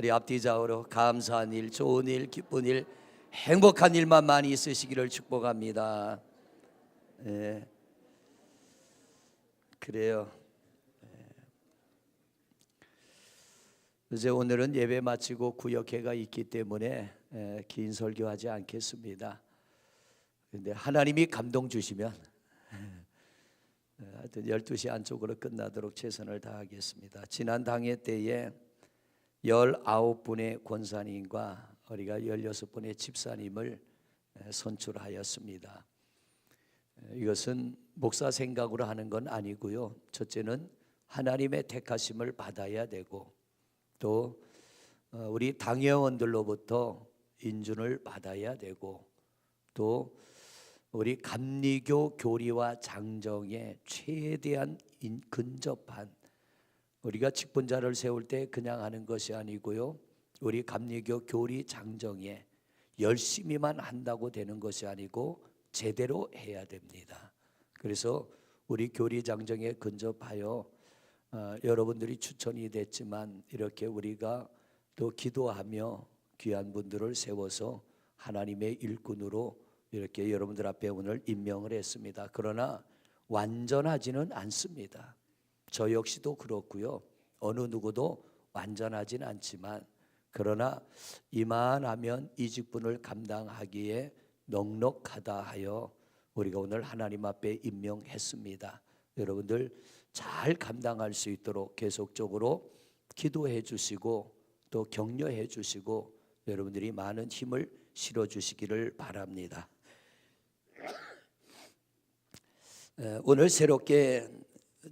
우리 앞뒤좌우로 감사한 일, 좋은 일, 기쁜 일, 행복한 일만 많이 있으시기를 축복합니다. 예, 그래요. 이제 오늘은 예배 마치고 구역회가 있기 때문에 긴 설교하지 않겠습니다. 그런데 하나님이 감동 주시면 하여튼 12시 안쪽으로 끝나도록 최선을 다하겠습니다. 지난 당회 때에 19분의 권사님과 우리가 16분의 집사님을 선출하였습니다. 이것은 목사 생각으로 하는 건 아니고요. 첫째는 하나님의 택하심을 받아야 되고, 또 우리 당회원들로부터 인준을 받아야 되고, 또 우리 감리교 교리와 장정에 최대한 근접한, 우리가 직분자를 세울 때 그냥 하는 것이 아니고요, 우리 감리교 교리 장정에 열심히만 한다고 되는 것이 아니고 제대로 해야 됩니다. 그래서 우리 교리 장정에 근접하여 여러분들이 추천이 됐지만 이렇게 우리가 또 기도하며 귀한 분들을 세워서 하나님의 일꾼으로 이렇게 여러분들 앞에 오늘 임명을 했습니다. 그러나 완전하지는 않습니다. 저 역시도 그렇고요. 어느 누구도 완전하진 않지만, 그러나 이만하면 이 직분을 감당하기에 넉넉하다 하여 우리가 오늘 하나님 앞에 임명했습니다. 여러분들 잘 감당할 수 있도록 계속적으로 기도해 주시고 또 격려해 주시고 여러분들이 많은 힘을 실어 주시기를 바랍니다. 오늘 새롭게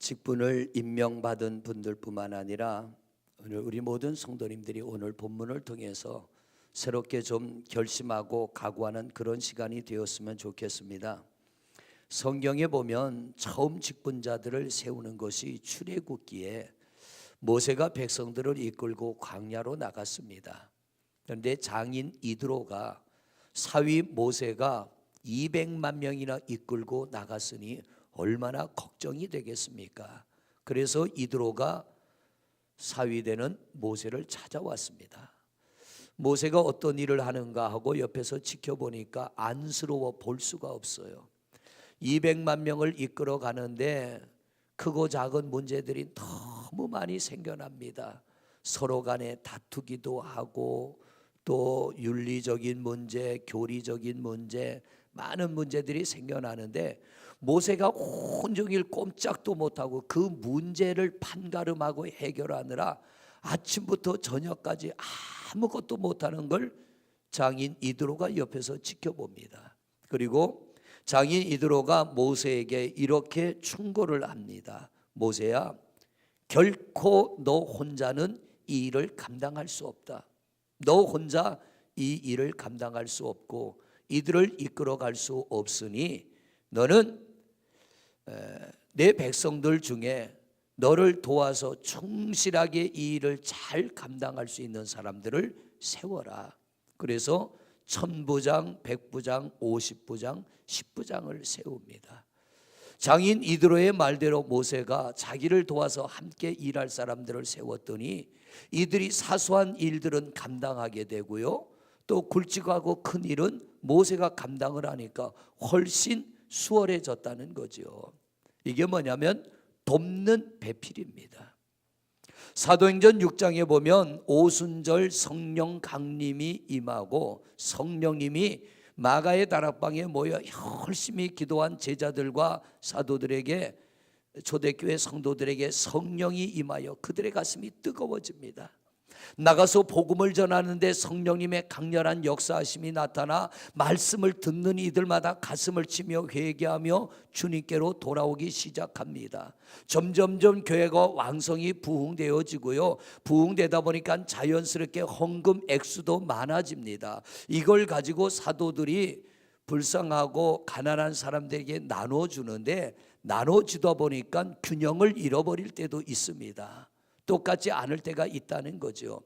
직분을 임명받은 분들뿐만 아니라 오늘 우리 모든 성도님들이 오늘 본문을 통해서 새롭게 좀 결심하고 각오하는 그런 시간이 되었으면 좋겠습니다. 성경에 보면 처음 직분자들을 세우는 것이 출애굽기에 모세가 백성들을 이끌고 광야로 나갔습니다. 그런데 장인 이드로가 사위 모세가 200만 명이나 이끌고 나갔으니 얼마나 걱정이 되겠습니까? 그래서 이드로가 사위되는 모세를 찾아왔습니다. 모세가 어떤 일을 하는가 하고 옆에서 지켜보니까 안쓰러워 볼 수가 없어요. 200만 명을 이끌어 가는데 크고 작은 문제들이 너무 많이 생겨납니다. 서로 간에 다투기도 하고 또 윤리적인 문제, 교리적인 문제, 많은 문제들이 생겨나는데 모세가 온종일 꼼짝도 못하고 그 문제를 판가름하고 해결하느라 아침부터 저녁까지 아무것도 못하는 걸 장인 이드로가 옆에서 지켜봅니다. 그리고 장인 이드로가 모세에게 이렇게 충고를 합니다. 모세야, 결코 너 혼자는 이 일을 감당할 수 없다. 너 혼자 이 일을 감당할 수 없고 이들을 이끌어갈 수 없으니 너는 내 백성들 중에 너를 도와서 충실하게 이 일을 잘 감당할 수 있는 사람들을 세워라. 그래서 1000부장, 100부장, 50부장, 10부장을 세웁니다. 장인 이드로의 말대로 모세가 자기를 도와서 함께 일할 사람들을 세웠더니 이들이 사소한 일들은 감당하게 되고요, 또 굵직하고 큰 일은 모세가 감당을 하니까 훨씬 수월해졌다는 거죠. 이게 뭐냐면 돕는 배필입니다. 사도행전 6장에 보면 오순절 성령 강림이 임하고 성령님이 마가의 다락방에 모여 열심히 기도한 제자들과 사도들에게, 초대교회 성도들에게 성령이 임하여 그들의 가슴이 뜨거워집니다. 나가서 복음을 전하는데 성령님의 강렬한 역사하심이 나타나 말씀을 듣는 이들마다 가슴을 치며 회개하며 주님께로 돌아오기 시작합니다. 점점점 교회가 왕성히 부흥되어지고요, 부흥되다 보니까 자연스럽게 헌금 액수도 많아집니다. 이걸 가지고 사도들이 불쌍하고 가난한 사람들에게 나눠주는데 나눠주다 보니까 균형을 잃어버릴 때도 있습니다. 똑같지 않을 때가 있다는 거죠.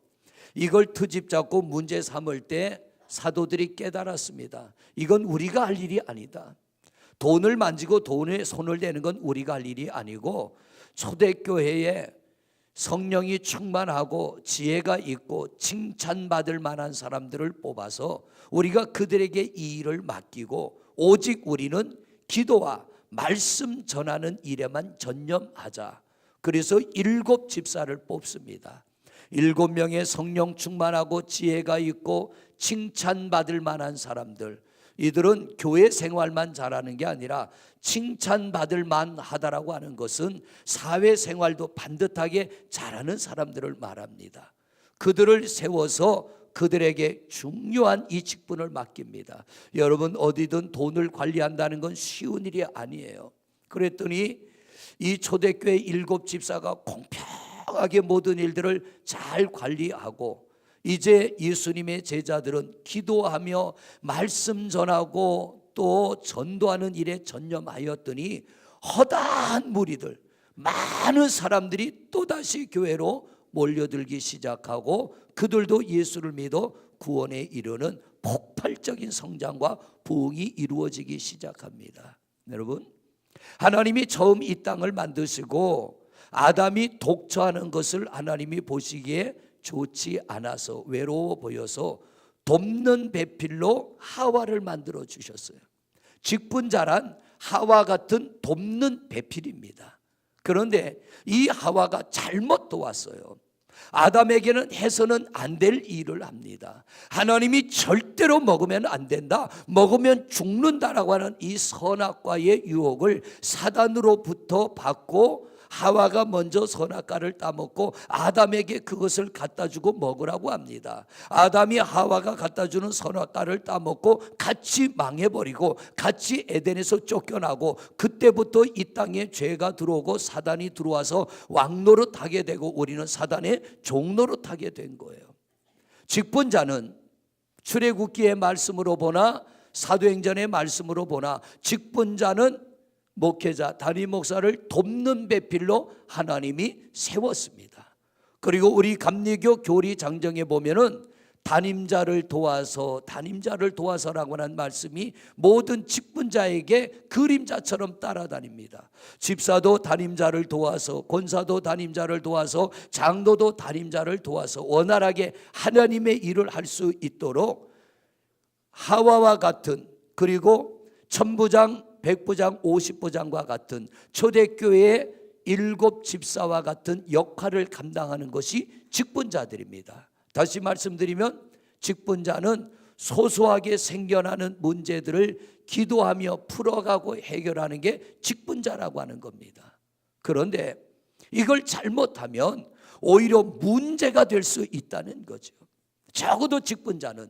이걸 트집 잡고 문제 삼을 때 사도들이 깨달았습니다. 이건 우리가 할 일이 아니다. 돈을 만지고 돈에 손을 대는 건 우리가 할 일이 아니고 초대교회에 성령이 충만하고 지혜가 있고 칭찬받을 만한 사람들을 뽑아서 우리가 그들에게 이 일을 맡기고 오직 우리는 기도와 말씀 전하는 일에만 전념하자. 그래서 7 집사를 뽑습니다. 7명의 성령 충만하고 지혜가 있고 칭찬받을 만한 사람들, 이들은 교회 생활만 잘하는 게 아니라 칭찬받을 만하다라고 하는 것은 사회생활도 반듯하게 잘하는 사람들을 말합니다. 그들을 세워서 그들에게 중요한 이 직분을 맡깁니다. 여러분, 어디든 돈을 관리한다는 건 쉬운 일이 아니에요. 그랬더니 이 초대교회 7 집사가 공평하게 모든 일들을 잘 관리하고, 이제 예수님의 제자들은 기도하며 말씀 전하고 또 전도하는 일에 전념하였더니 허다한 무리들, 많은 사람들이 또다시 교회로 몰려들기 시작하고 그들도 예수를 믿어 구원에 이르는 폭발적인 성장과 부흥이 이루어지기 시작합니다. 여러분, 하나님이 처음 이 땅을 만드시고 아담이 독처하는 것을 하나님이 보시기에 좋지 않아서 외로워 보여서 돕는 배필로 하와를 만들어 주셨어요. 직분자란 하와 같은 돕는 배필입니다. 그런데 이 하와가 잘못 도왔어요. 아담에게는 해서는 안 될 일을 합니다. 하나님이 절대로 먹으면 안 된다, 먹으면 죽는다라고 하는 이 선악과의 유혹을 사단으로부터 받고 하와가 먼저 선악과를 따먹고 아담에게 그것을 갖다 주고 먹으라고 합니다. 아담이 하와가 갖다 주는 선악과를 따먹고 같이 망해버리고 같이 에덴에서 쫓겨나고, 그때부터 이 땅에 죄가 들어오고 사단이 들어와서 왕노릇하게 되고 우리는 사단의 종노릇하게 된 거예요. 직분자는 출애굽기의 말씀으로 보나 사도행전의 말씀으로 보나 직분자는 목회자, 담임 목사를 돕는 배필로 하나님이 세웠습니다. 그리고 우리 감리교 교리 장정에 보면은 담임자를 도와서라고 하는 말씀이 모든 직분자에게 그림자처럼 따라다닙니다. 집사도 담임자를 도와서, 권사도 담임자를 도와서, 장로도 담임자를 도와서 원활하게 하나님의 일을 할 수 있도록 하와와 같은, 그리고 천부장, 백부장, 50부장과 같은 초대교회의 7 집사와 같은 역할을 감당하는 것이 직분자들입니다. 다시 말씀드리면 직분자는 소소하게 생겨나는 문제들을 기도하며 풀어가고 해결하는 게 직분자라고 하는 겁니다. 그런데 이걸 잘못하면 오히려 문제가 될 수 있다는 거죠. 적어도 직분자는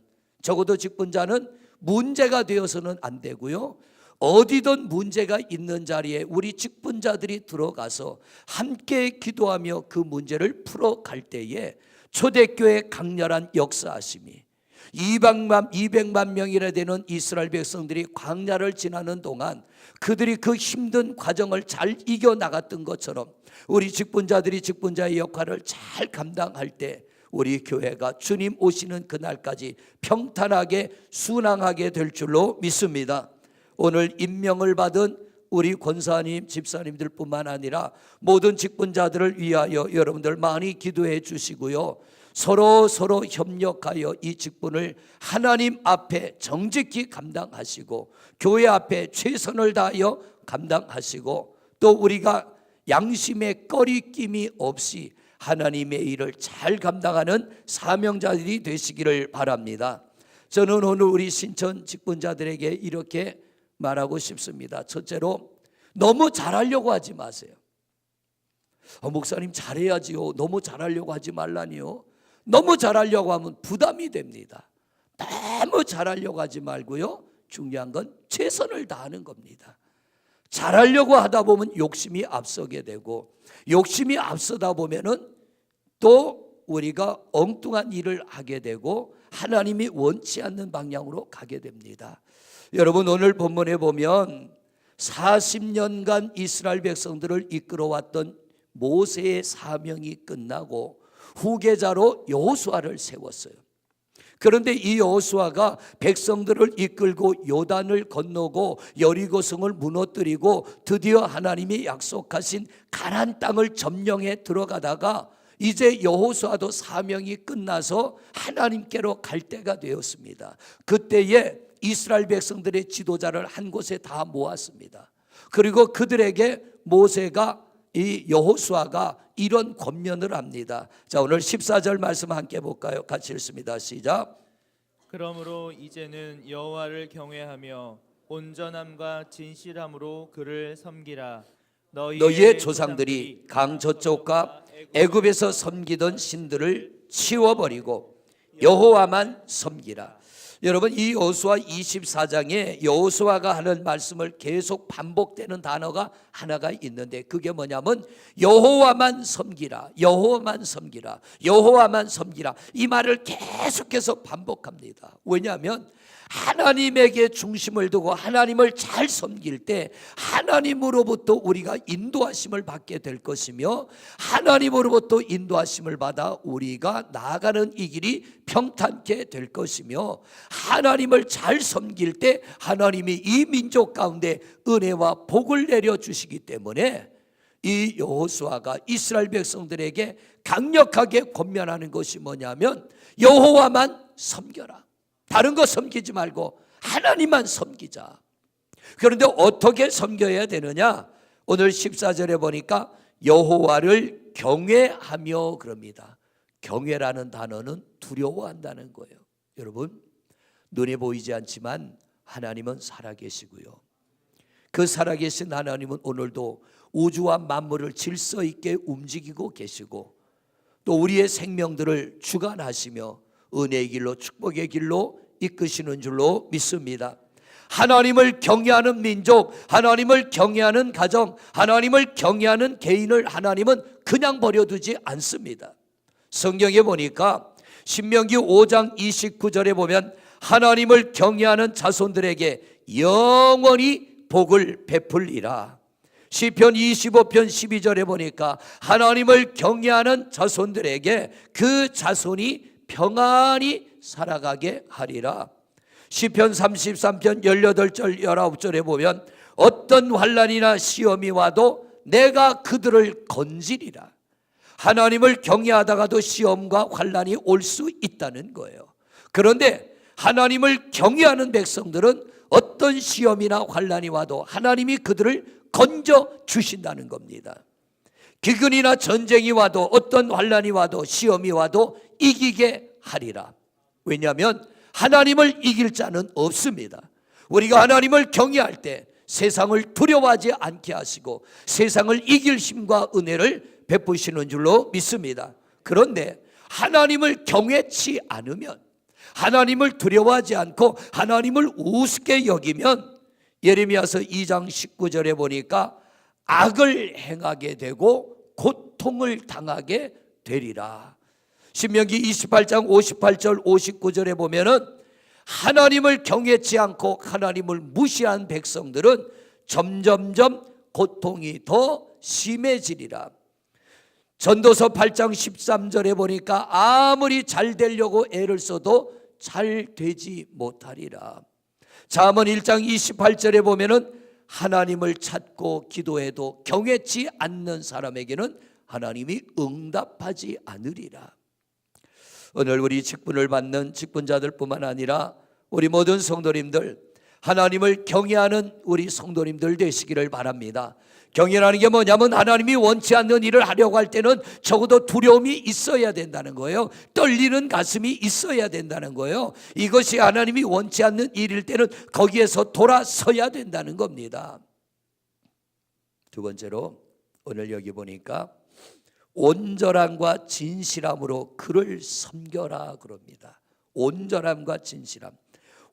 문제가 되어서는 안 되고요, 어디든 문제가 있는 자리에 우리 직분자들이 들어가서 함께 기도하며 그 문제를 풀어갈 때에 초대교회 강렬한 역사하심이, 200만 명이나 되는 이스라엘 백성들이 광야를 지나는 동안 그들이 그 힘든 과정을 잘 이겨나갔던 것처럼 우리 직분자들이 직분자의 역할을 잘 감당할 때 우리 교회가 주님 오시는 그날까지 평탄하게 순항하게 될 줄로 믿습니다. 오늘 임명을 받은 우리 권사님, 집사님들 뿐만 아니라 모든 직분자들을 위하여 여러분들 많이 기도해 주시고요, 서로 협력하여 이 직분을 하나님 앞에 정직히 감당하시고 교회 앞에 최선을 다하여 감당하시고, 또 우리가 양심의 꺼리낌이 없이 하나님의 일을 잘 감당하는 사명자들이 되시기를 바랍니다. 저는 오늘 우리 신천 직분자들에게 이렇게 말하고 싶습니다. 첫째로, 너무 잘하려고 하지 마세요. 목사님 잘해야지요. 너무 잘하려고 하지 말라니요. 너무 잘하려고 하면 부담이 됩니다. 너무 잘하려고 하지 말고요, 중요한 건 최선을 다하는 겁니다. 잘하려고 하다 보면 욕심이 앞서게 되고, 욕심이 앞서다 보면은 또 우리가 엉뚱한 일을 하게 되고 하나님이 원치 않는 방향으로 가게 됩니다. 여러분, 오늘 본문에 보면 40년간 이스라엘 백성들을 이끌어왔던 모세의 사명이 끝나고 후계자로 여호수아를 세웠어요. 그런데 이 여호수아가 백성들을 이끌고 요단을 건너고 여리고성을 무너뜨리고 드디어 하나님이 약속하신 가나안 땅을 점령해 들어가다가 이제 여호수아도 사명이 끝나서 하나님께로 갈 때가 되었습니다. 그때에 이스라엘 백성들의 지도자를 한 곳에 다 모았습니다. 그리고 그들에게 모세가 이 여호수아가 이런 권면을 합니다. 자, 오늘 14절 말씀 함께 볼까요? 같이 읽습니다. 시작. 그러므로 이제는 여호와를 경외하며 온전함과 진실함으로 그를 섬기라. 너희의 조상들이 강 저쪽과 애굽에서 섬기던 신들을 치워버리고 여호와만 섬기라. 여러분, 이 여호수아 24장에 여호수아가 하는 말씀을 계속 반복되는 단어가 하나가 있는데 그게 뭐냐면 여호와만 섬기라, 여호와만 섬기라, 여호와만 섬기라. 이 말을 계속해서 반복합니다. 왜냐하면 하나님에게 중심을 두고 하나님을 잘 섬길 때 하나님으로부터 우리가 인도하심을 받게 될 것이며 하나님으로부터 인도하심을 받아 우리가 나아가는 이 길이 평탄케 될 것이며 하나님을 잘 섬길 때 하나님이 이 민족 가운데 은혜와 복을 내려주시기 때문에 이 여호수아가 이스라엘 백성들에게 강력하게 권면하는 것이 뭐냐면 여호와만 섬겨라. 다른 거 섬기지 말고 하나님만 섬기자. 그런데 어떻게 섬겨야 되느냐? 오늘 14절에 보니까 여호와를 경외하며 그럽니다. 경외라는 단어는 두려워한다는 거예요. 여러분, 눈에 보이지 않지만 하나님은 살아계시고요. 그 살아계신 하나님은 오늘도 우주와 만물을 질서 있게 움직이고 계시고 또 우리의 생명들을 주관하시며 은혜의 길로 축복의 길로 이끄시는 줄로 믿습니다. 하나님을 경외하는 민족, 하나님을 경외하는 가정, 하나님을 경외하는 개인을 하나님은 그냥 버려두지 않습니다. 성경에 보니까 신명기 5장 29절에 보면 하나님을 경외하는 자손들에게 영원히 복을 베풀리라. 시편 25편 12절에 보니까 하나님을 경외하는 자손들에게 그 자손이 평안히 살아가게 하리라. 시편 33편 18절 19절에 보면 어떤 환난이나 시험이 와도 내가 그들을 건지리라. 하나님을 경외하다가도 시험과 환난이 올 수 있다는 거예요. 그런데 하나님을 경외하는 백성들은 어떤 시험이나 환난이 와도 하나님이 그들을 건져 주신다는 겁니다. 기근이나 전쟁이 와도 어떤 환난이 와도 시험이 와도 이기게 하리라. 왜냐하면 하나님을 이길 자는 없습니다. 우리가 하나님을 경외할 때 세상을 두려워하지 않게 하시고 세상을 이길 힘과 은혜를 베푸시는 줄로 믿습니다. 그런데 하나님을 경외치 않으면, 하나님을 두려워하지 않고 하나님을 우습게 여기면 예레미야서 2장 19절에 보니까 악을 행하게 되고 고통을 당하게 되리라. 신명기 28장 58절 59절에 보면은 하나님을 경외치 않고 하나님을 무시한 백성들은 점점점 고통이 더 심해지리라. 전도서 8장 13절에 보니까 아무리 잘 되려고 애를 써도 잘 되지 못하리라. 잠언 1장 28절에 보면은 하나님을 찾고 기도해도 경외치 않는 사람에게는 하나님이 응답하지 않으리라. 오늘 우리 직분을 받는 직분자들뿐만 아니라 우리 모든 성도님들, 하나님을 경외하는 우리 성도님들 되시기를 바랍니다. 경외라는 게 뭐냐면 하나님이 원치 않는 일을 하려고 할 때는 적어도 두려움이 있어야 된다는 거예요. 떨리는 가슴이 있어야 된다는 거예요. 이것이 하나님이 원치 않는 일일 때는 거기에서 돌아서야 된다는 겁니다. 두 번째로 오늘 여기 보니까 온전함과 진실함으로 그를 섬겨라 그럽니다. 온전함과 진실함.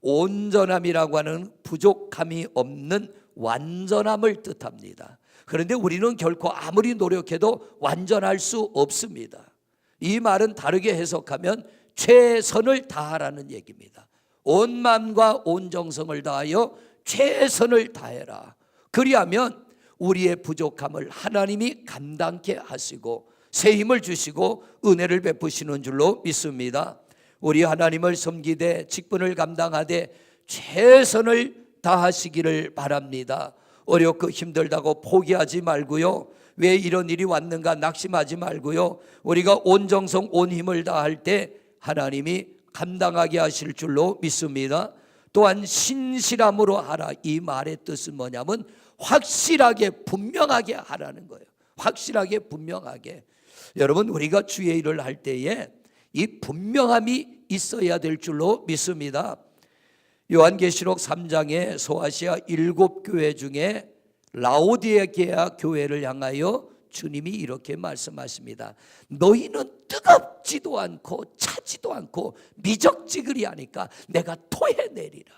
온전함이라고 하는 부족함이 없는 완전함을 뜻합니다. 그런데 우리는 결코 아무리 노력해도 완전할 수 없습니다. 이 말은 다르게 해석하면 최선을 다하라는 얘기입니다. 온 마음과 온 정성을 다하여 최선을 다해라. 그리하면 우리의 부족함을 하나님이 감당케 하시고 새 힘을 주시고 은혜를 베푸시는 줄로 믿습니다. 우리 하나님을 섬기되 직분을 감당하되 최선을 다하시기를 바랍니다. 어렵고 힘들다고 포기하지 말고요. 왜 이런 일이 왔는가 낙심하지 말고요. 우리가 온 정성 온 힘을 다할 때 하나님이 감당하게 하실 줄로 믿습니다. 또한 신실함으로 하라. 이 말의 뜻은 뭐냐면 확실하게 분명하게 하라는 거예요. 확실하게 분명하게. 여러분, 우리가 주의 일을 할 때에 이 분명함이 있어야 될 줄로 믿습니다. 요한계시록 3장에 소아시아 7교회 중에 라오디게아 교회를 향하여 주님이 이렇게 말씀하십니다. 너희는 뜨겁지도 않고 차지도 않고 미적지근이 하니까 내가 토해내리라.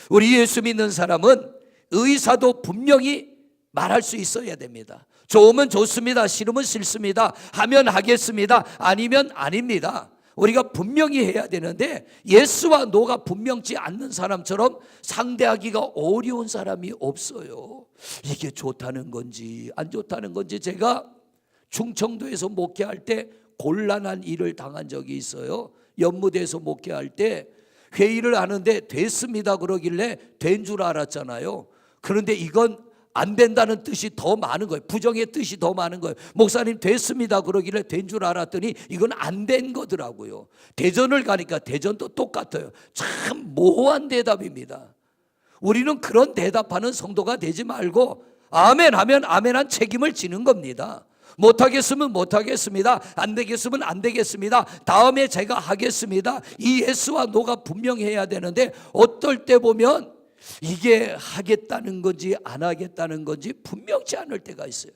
우리 예수 믿는 사람은 의사도 분명히 말할 수 있어야 됩니다. 좋으면 좋습니다, 싫으면 싫습니다, 하면 하겠습니다, 아니면 아닙니다. 우리가 분명히 해야 되는데 예스와 노가 분명치 않는 사람처럼 상대하기가 어려운 사람이 없어요. 이게 좋다는 건지 안 좋다는 건지. 제가 충청도에서 목회할 때 곤란한 일을 당한 적이 있어요. 연무대에서 목회할 때 회의를 하는데 됐습니다 그러길래 된 줄 알았잖아요. 그런데 이건 안 된다는 뜻이 더 많은 거예요. 부정의 뜻이 더 많은 거예요. 목사님 됐습니다 그러길래 된 줄 알았더니 이건 안 된 거더라고요. 대전을 가니까 대전도 똑같아요. 참 모호한 대답입니다. 우리는 그런 대답하는 성도가 되지 말고 아멘 하면 아멘한 책임을 지는 겁니다. 못하겠으면 못하겠습니다, 안 되겠으면 안 되겠습니다, 다음에 제가 하겠습니다. 이 예스와 노가 분명해야 되는데 어떨 때 보면 이게 하겠다는 건지 안 하겠다는 건지 분명치 않을 때가 있어요.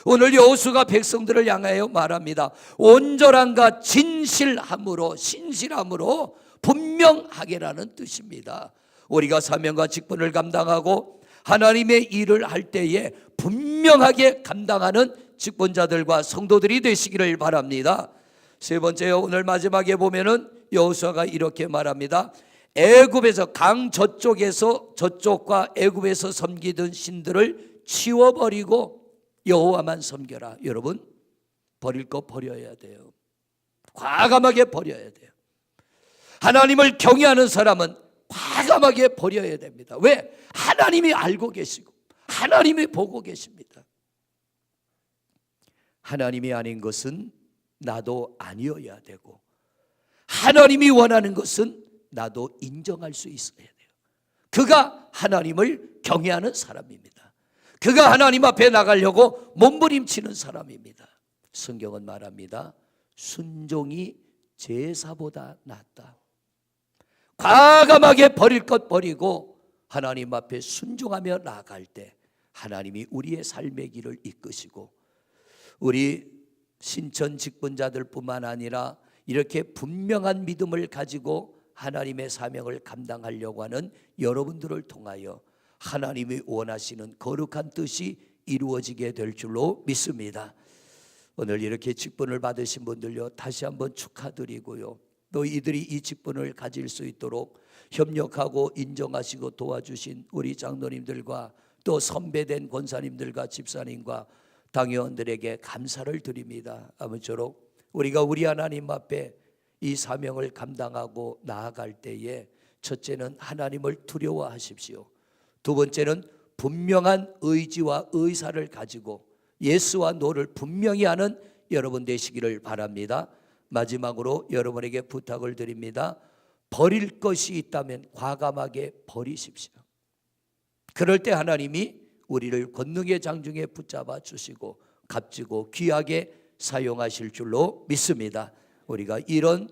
오늘 여호수아가 백성들을 향하여 말합니다. 온전함과 진실함으로, 신실함으로 분명하게라는 뜻입니다. 우리가 사명과 직분을 감당하고 하나님의 일을 할 때에 분명하게 감당하는 직분자들과 성도들이 되시기를 바랍니다. 세 번째요, 오늘 마지막에 보면은 여호수아가 이렇게 말합니다. 애굽에서 강 저쪽과 애굽에서 섬기던 신들을 치워버리고 여호와만 섬겨라. 여러분, 버릴 거 버려야 돼요. 과감하게 버려야 돼요. 하나님을 경외하는 사람은 과감하게 버려야 됩니다. 왜? 하나님이 알고 계시고 하나님이 보고 계십니다. 하나님이 아닌 것은 나도 아니어야 되고 하나님이 원하는 것은 나도 인정할 수 있어야 돼요. 그가 하나님을 경외하는 사람입니다. 그가 하나님 앞에 나가려고 몸부림치는 사람입니다. 성경은 말합니다. 순종이 제사보다 낫다. 과감하게 버릴 것 버리고 하나님 앞에 순종하며 나아갈 때 하나님이 우리의 삶의 길을 이끄시고 우리 신천 직분자들 뿐만 아니라 이렇게 분명한 믿음을 가지고 하나님의 사명을 감당하려고 하는 여러분들을 통하여 하나님이 원하시는 거룩한 뜻이 이루어지게 될 줄로 믿습니다. 오늘 이렇게 직분을 받으신 분들요, 다시 한번 축하드리고요. 또 이들이 이 직분을 가질 수 있도록 협력하고 인정하시고 도와주신 우리 장로님들과 또 선배된 권사님들과 집사님과 당회원들에게 감사를 드립니다. 아무쪼록 우리가 우리 하나님 앞에 이 사명을 감당하고 나아갈 때에 첫째는 하나님을 두려워하십시오. 두 번째는 분명한 의지와 의사를 가지고 예스와 노를 분명히 하는 여러분 되시기를 바랍니다. 마지막으로 여러분에게 부탁을 드립니다. 버릴 것이 있다면 과감하게 버리십시오. 그럴 때 하나님이 우리를 권능의 장중에 붙잡아 주시고 값지고 귀하게 사용하실 줄로 믿습니다. 우리가 이런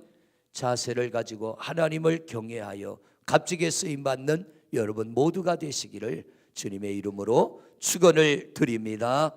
자세를 가지고 하나님을 경외하여 값지게 쓰임받는 여러분 모두가 되시기를 주님의 이름으로 축원을 드립니다.